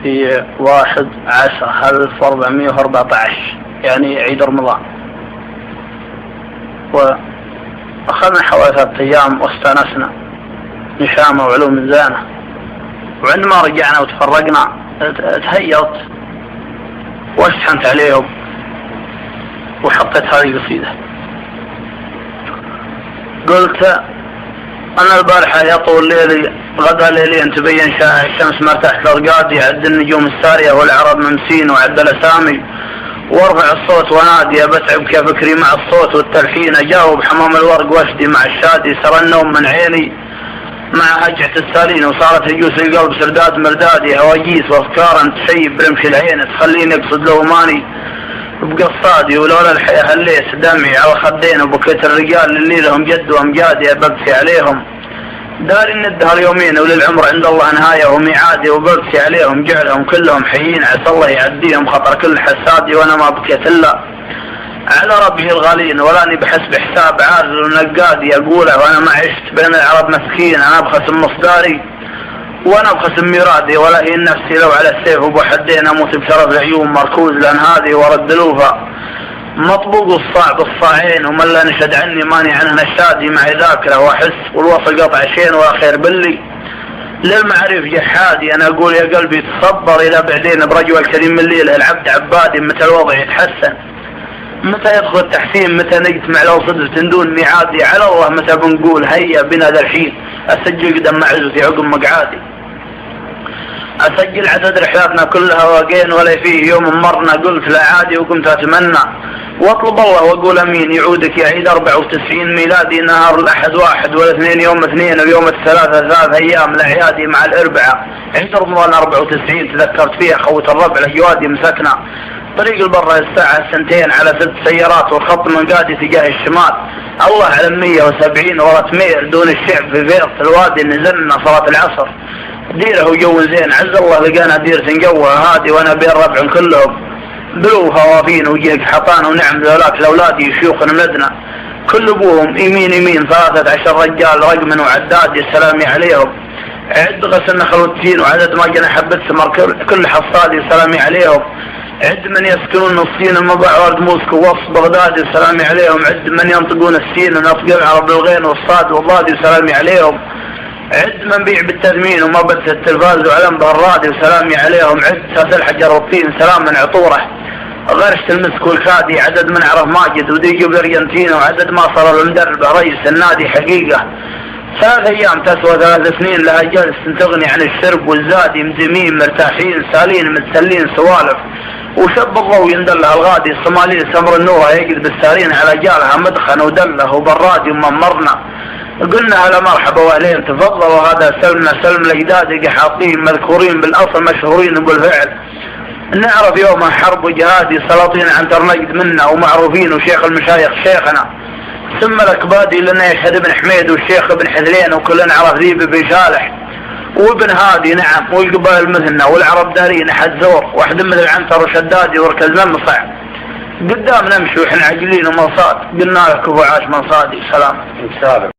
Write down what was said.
في 11/1414 يعني عيد رمضان، وأخذنا حوالي 3 أيام واستانسنا نشامة وعلوم زانة، وعندما رجعنا وتفرقنا تهيأت واشحنت عليهم وحطيت هذه القصيدة. قلت أنا البارحة يطول ليلي غدا ليلي أن تبين شاع الشمس مرتاح الأرقاد، يعد النجوم السارية والعرب ممسين وعد الأسامي، وارفع الصوت ونادي بتعب كفكري مع الصوت والتلحين، أجاوب حمام الورق واشدي مع الشادي، سرى النوم من عيني مع هجعة السالين، وصارت يجوس القلب سرداد مردادي، هواجيس وافكار تشيب برمش العين تخليني اقصد لو ماني بقصادي، ولولا الحياة هليت دمعي على الخدين، وبكيت الرجال اللي لهم جد وامجادي ابكي عليهم، داري ندها اليومين وللعمر عند الله نهاية وميعادي، وببكي عليهم جعلهم كلهم حيين، عسى الله يعديهم خطر كل حسادي، وانا ما بكيت الا على ربه الغالين، ولاني بحسب حساب عارض ونقادي اقوله، وانا ما عشت بين العرب مسكين، انا بخسم مصداري وانا بخسم ميرادي، ولا هي نفسي لو على السيف وبحدين اموت بشرف العيون مركوز، لان هذه ورد الوفا مطبوق الصعب الصاعين، ومن لا نشد عني ماني عنه نشادي، معي ذاكره واحس والوصل قطع شين واخير باللي للمعرف جحادي، انا اقول يا قلبي تصبر الى بعدين برجوة الكريم من ليله العبد عبادي، متى الوضع يتحسن متى يدخل التحسين، متى نجتمع لو صدفة دون ميعادي، على الله متى بنقول هيا بنا ذا الحين، اسجل قدم معزتي عقب مقعادي، اسجل عدد رحلاتنا كلها واقين ولا فيه يوم مرنا، قلت لا عادي وقمت اتمنى واطلب الله واقول امين، يعودك يا عيد 94 ميلادي، نهار الاحد 1 والاثنين يوم 2 واليوم الثلاثة 3 ايام الاعيادي مع الاربعاء، عيد رمضان 94 تذكرت فيها خوة الربع الاجوادي مسكنا، طريق البرة الساعة 2 على 6 سيارات، والخط من قادي تجاه الشمال، الله على 170 ورا ميل دون الشعب في فيرت الوادي، نزلنا صلاة العصر ديره وجو زين، عز الله لقانا ديرة نجوها هادي، وانا بين ربع كلهم بلوها وافين وجيك حطان، ونعم ذولاك الاولادي شيوخ ملدنا كل ابوهم يمين 13 رجال رقم وعداد سلامي عليهم، عد غسل نخل والتين وعدد ما جنا حبة ثمر كل حصادي سلامي عليهم، عد من يسكنون الصين المضع ورد موسكو وسط بغداد سلامي عليهم، عد من ينطقون السين ونطق العرب الغين والصاد والضاد سلامي عليهم، عد من بيع بالتثمين وما بث التلفاز وعلم بهرادي وسلامي عليهم، عد ساس الحجر والطين سلام من عطوره غرشة المسك والخادي، عدد من عرف ماجد وديجو بالارجنتين، وعدد ما صار المدرب رئيس النادي حقيقة، 3 أيام تسوى 3 سنين لها جلس تغني عن الشرب والزادي، مزمين مرتاحين سالين متسلين سوالف، وشب الضوء يندلها الغادي، الصومالي سمر النورة يجد بالسارين على جالها مدخن ودله وبرادي وممرنا، قلنا هلا مرحبا واهلين تفضلوا، هذا سلمنا سلم الاجداد حاطين مذكورين بالاصل مشهورين بالفعل، نعرف يوم حرب وجهادي سلاطين عن ترنجد منا ومعروفين، وشيخ المشايخ شيخنا ثم الاكبادي لنا يشهد ابن حميد والشيخ ابن حذلين، وكلنا عرف ذيب بن صالح وابن هادي نعم، والقبائل مثلنا والعرب دارين احد زور واحد مثل عنتر وشدادي وركز ممصع، قدام نمشي واحنا عاجلين ومصاد، قلنا لك كفو عاش منصادي سلام.